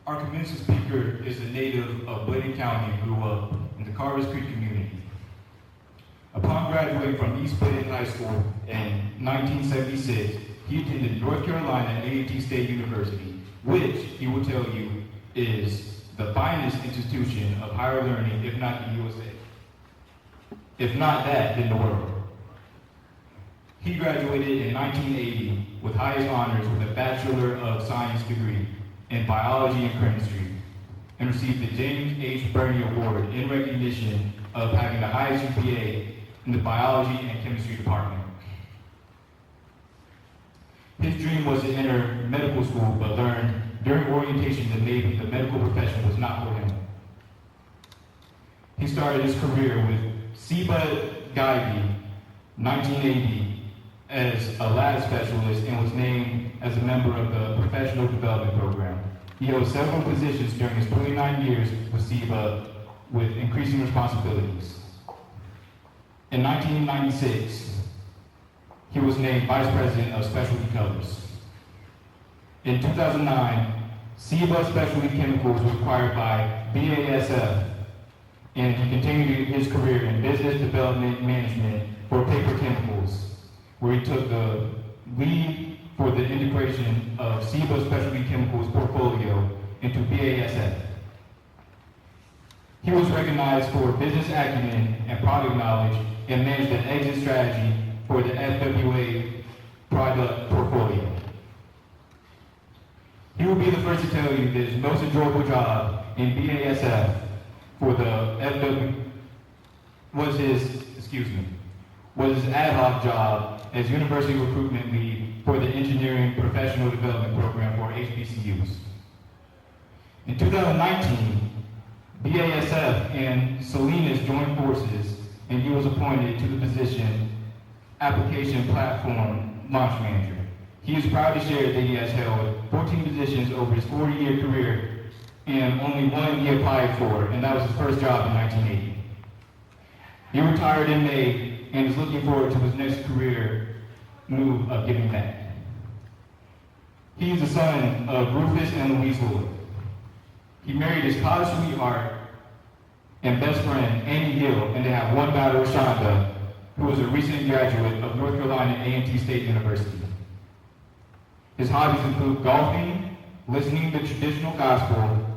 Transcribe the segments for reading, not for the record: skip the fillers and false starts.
Our commencement speaker is a native of Bladen County and grew up in the Carvers Creek community. Upon graduating from East Bladen High School in 1976, he attended North Carolina A&T State University, which he will tell you is the finest institution of higher learning, if not the USA. If not that, then the world. He graduated in 1980 with highest honors with a Bachelor of Science degree in Biology and Chemistry, and received the James H. Burney Award in recognition of having the highest GPA in the Biology and Chemistry department. His dream was to enter medical school, but learned during orientation that maybe the medical profession was not for him. He started his career with Ciba Geigy, 1980, as a lab specialist and was named as a member of the Professional Development Program. He held several positions during his 29 years with Ciba with increasing responsibilities. In 1996, he was named Vice President of Specialty Colors. In 2009, Ciba Specialty Chemicals was acquired by BASF, and he continued his career in business development management for paper chemicals, where he took the lead for the integration of Ciba Specialty Chemicals portfolio into BASF. He was recognized for business acumen and product knowledge and managed an exit strategy for the FWA product portfolio. He will be the first to tell you that his most enjoyable job in BASF for the was his ad hoc job as University Recruitment Lead for the Engineering Professional Development Program for HBCUs. In 2019, BASF and Salinas joined forces, and he was appointed to the position Application Platform Launch Manager. He is proud to share that he has held 14 positions over his 40-year career, and only one he applied for, and that was his first job in 1980. He retired in May and is looking forward to his next career move of giving back. He is the son of Rufus and Louise Lloyd. He married his college sweetheart and best friend, Annie Hill, and they have one daughter, Shonda, who is a recent graduate of North Carolina A&T State University. His hobbies include golfing, listening to traditional gospel,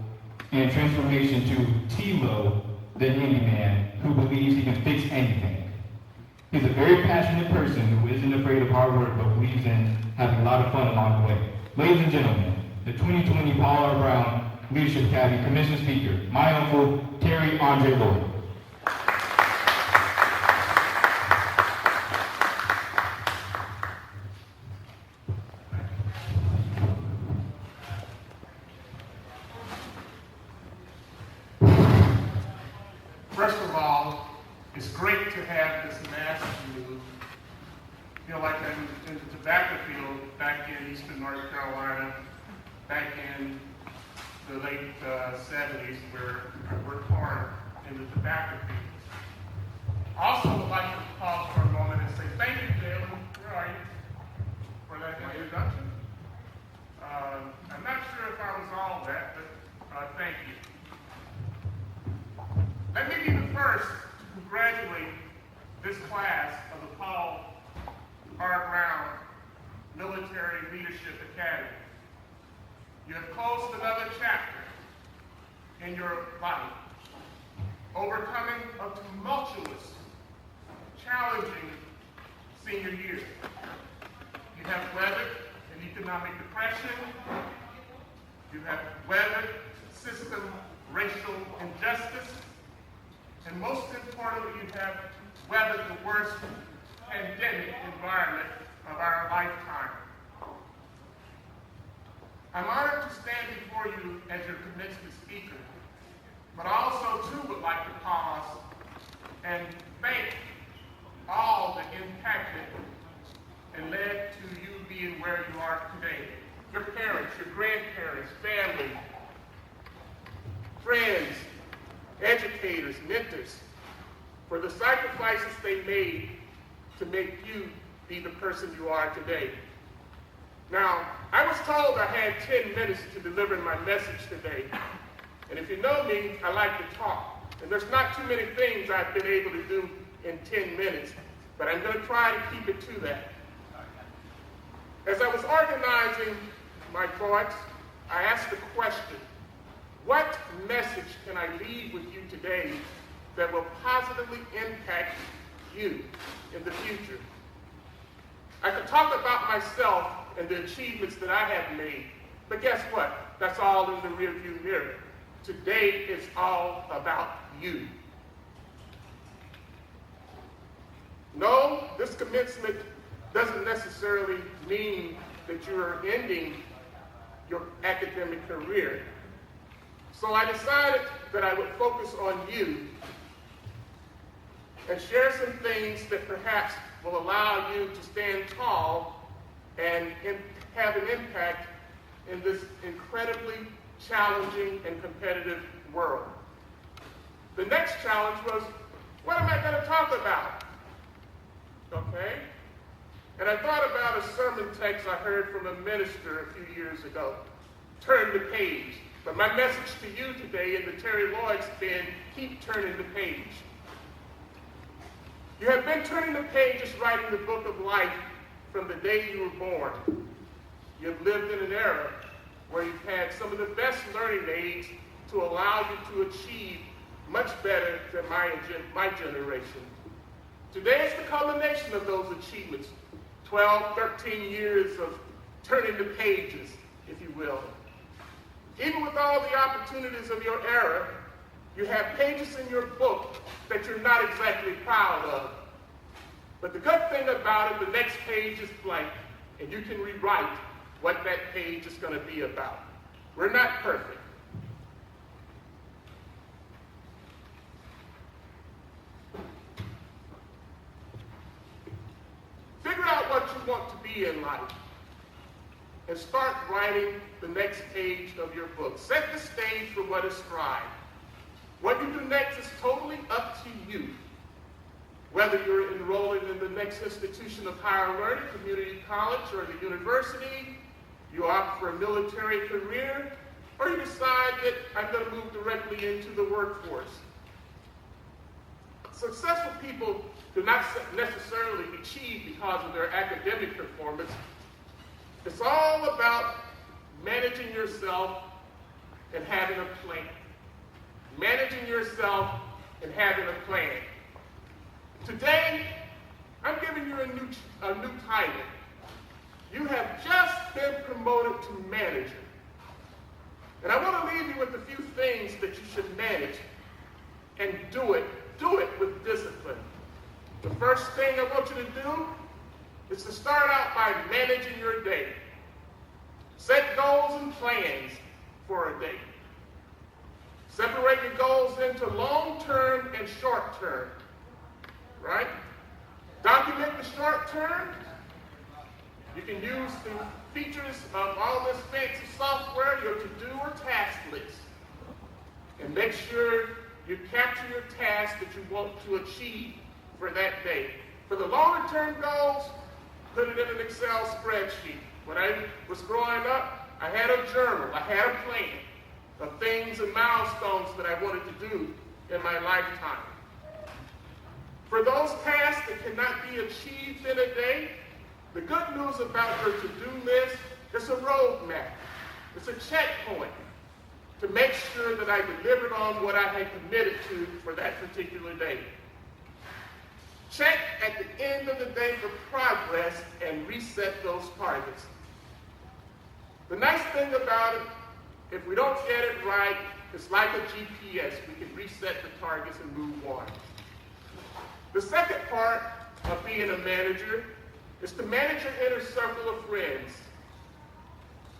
and transformation to Tilo, the handyman, who believes he can fix anything. He's a very passionate person who isn't afraid of hard work, but believes in having a lot of fun along the way. Ladies and gentlemen, the 2020 Paul R. Brown Leadership Academy Commencement Speaker, my uncle, Terry Andre Lloyd. First of all, it's great to have this mass view. I feel like I'm in the tobacco field back in eastern North Carolina, back in the late 70s, where I worked hard in the tobacco field. I also would like to pause for a moment and say thank you, Jalen, where are you, for that introduction. I'm not sure if I was all that, but thank you. Let me be the first to congratulate this class of the Paul R. Brown Military Leadership Academy. You have closed another chapter in your life, overcoming a tumultuous, challenging senior year. You have weathered an economic depression. You have weathered system racial injustice. And most importantly, you have weathered the worst pandemic environment of our lifetime. I'm honored to stand before you as your commencement speaker, but I also too would like to pause and thank all that impacted and led to you being where you are today. Your parents, your grandparents, family, friends, educators, mentors, for the sacrifices they made to make you be the person you are today. Now, I was told I had 10 minutes to deliver my message today. And if you know me, I like to talk. And there's not too many things I've been able to do in 10 minutes, but I'm going to try to keep it to that. As I was organizing my thoughts, I asked the question, what message can I leave with you today that will positively impact you in the future? I could talk about myself and the achievements that I have made, but guess what? That's all in the rearview mirror. Today is all about you. No, this commencement doesn't necessarily mean that you are ending your academic career. So I decided that I would focus on you and share some things that perhaps will allow you to stand tall and have an impact in this incredibly challenging and competitive world. The next challenge was, what am I going to talk about? Okay? And I thought about a sermon text I heard from a minister a few years ago. Turn the page. But my message to you today in the Terry Lloyd spin, keep turning the page. You have been turning the pages writing the book of life from the day you were born. You have lived in an era where you've had some of the best learning aids to allow you to achieve much better than my generation. Today is the culmination of those achievements. 12, 13 years of turning the pages, if you will. Even with all the opportunities of your era, you have pages in your book that you're not exactly proud of. But the good thing about it, the next page is blank, and you can rewrite what that page is going to be about. We're not perfect. Figure out what you want to be in life and start writing the next page of your book. Set the stage for what is scribed. What you do next is totally up to you. Whether you're enrolling in the next institution of higher learning, community college, or the university, you opt for a military career, or you decide that I'm going to move directly into the workforce. Successful people do not necessarily achieve because of their academic performance. It's all about managing yourself and having a plan. Managing yourself and having a plan. Today, I'm giving you a new title. You have just been promoted to manager. And I want to leave you with a few things that you should manage and do it with discipline. The first thing I want you to do is to start out by managing your day. Set goals and plans for a day. Separate your goals into long-term and short-term, right? Document the short-term. You can use the features of all this fancy software, your to-do or task list. And make sure you capture your tasks that you want to achieve for that day. For the longer-term goals, put it in an Excel spreadsheet. When I was growing up, I had a journal, I had a plan of things and milestones that I wanted to do in my lifetime. For those tasks that cannot be achieved in a day, the good news about your to-do list is a roadmap. It's a checkpoint to make sure that I delivered on what I had committed to for that particular day. Check at the end of the day for progress and reset those targets. The nice thing about it, if we don't get it right, it's like a GPS. We can reset the targets and move on. The second part of being a manager is to manage your inner circle of friends.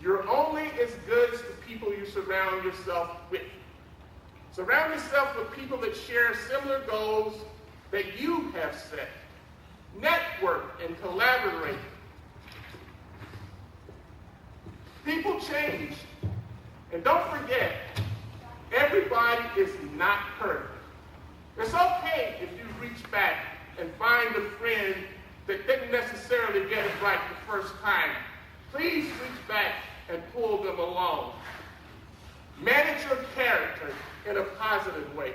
You're only as good as the people you surround yourself with. Surround yourself with people that share similar goals that you have set. Network and collaborate. People change. And don't forget, everybody is not perfect. It's okay if you reach back and find a friend that didn't necessarily get it right the first time. please reach back and pull them along. Manage your character in a positive way.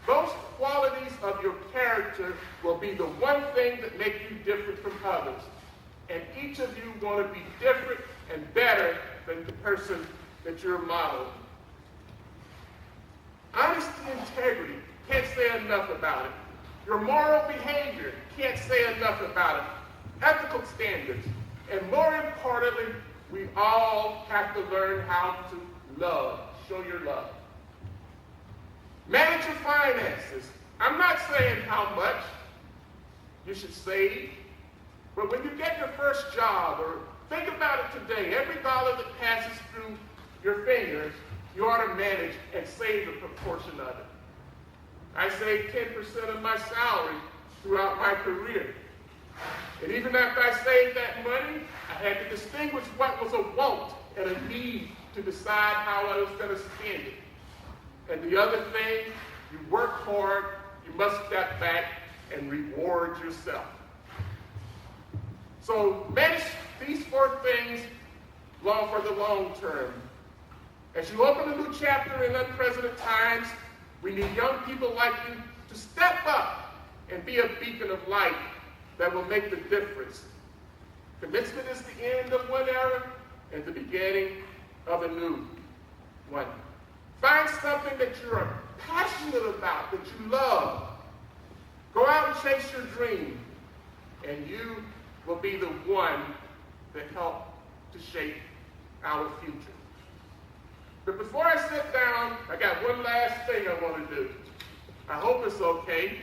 Those qualities of your character will be the one thing that make you different from others. And each of you want to be different and better than the person that you're modeling. Honesty and integrity, can't say enough about it. Your moral behavior, can't say enough about it. Ethical standards, and more importantly, we all have to learn how to love, show your love. Manage your finances. I'm not saying how much you should save, but when you get your first job, or think about it today, every dollar that passes through your fingers, you ought to manage and save a proportion of it. I saved 10% of my salary throughout my career. And even after I saved that money, I had to distinguish what was a want and a need to decide how I was going to spend it. And the other thing, you work hard, you must step back and reward yourself. So manage these 4 things for the long term. As you open a new chapter in unprecedented times, we need young people like you to step up and be a beacon of light that will make the difference. Commencement is the end of one era and the beginning of a new one. Find something that you're passionate about, that you love. Go out and chase your dream, and you will be the one that help to shape our future. But before I sit down, I got one last thing I want to do. I hope it's okay.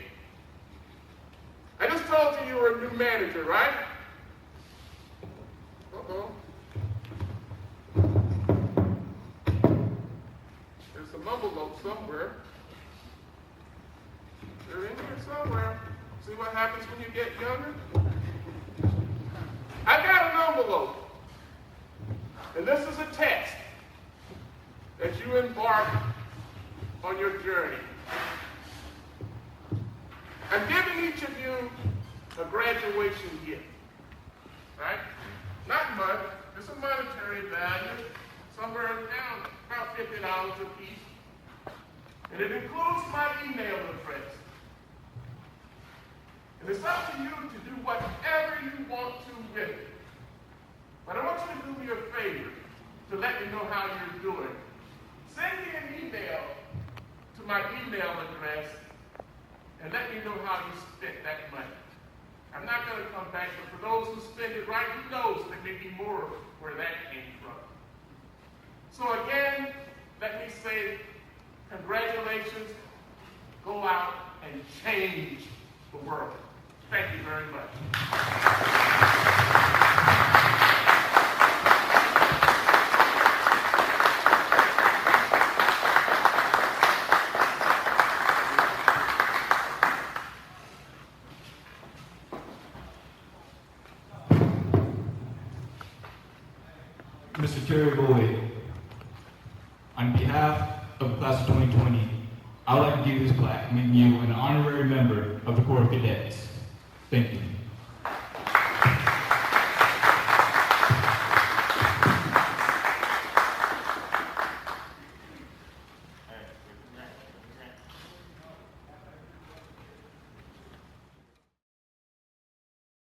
I just told you were a new manager, right? Uh-oh. There's a envelope somewhere. They're in here somewhere. See what happens when you get younger? I got an envelope. And this is a text as you embark on your journey. I'm giving each of you a graduation gift, right? Not much, it's a monetary value, somewhere around about $50 a piece. And it includes my email address. And it's up to you to do whatever you want to with it. But I want you to do me a favor to let me know how you're doing. Send me an email to my email address and let me know how you spent that money. I'm not going to come back, but for those who spend it right, who knows, there may be more where that came from. So again, let me say congratulations. Go out and change the world. Thank you very much. Mr. Terry Lloyd, on behalf of the class of 2020, I would like to give you this plaque, making you an honorary member of the Corps of Cadets. Thank you.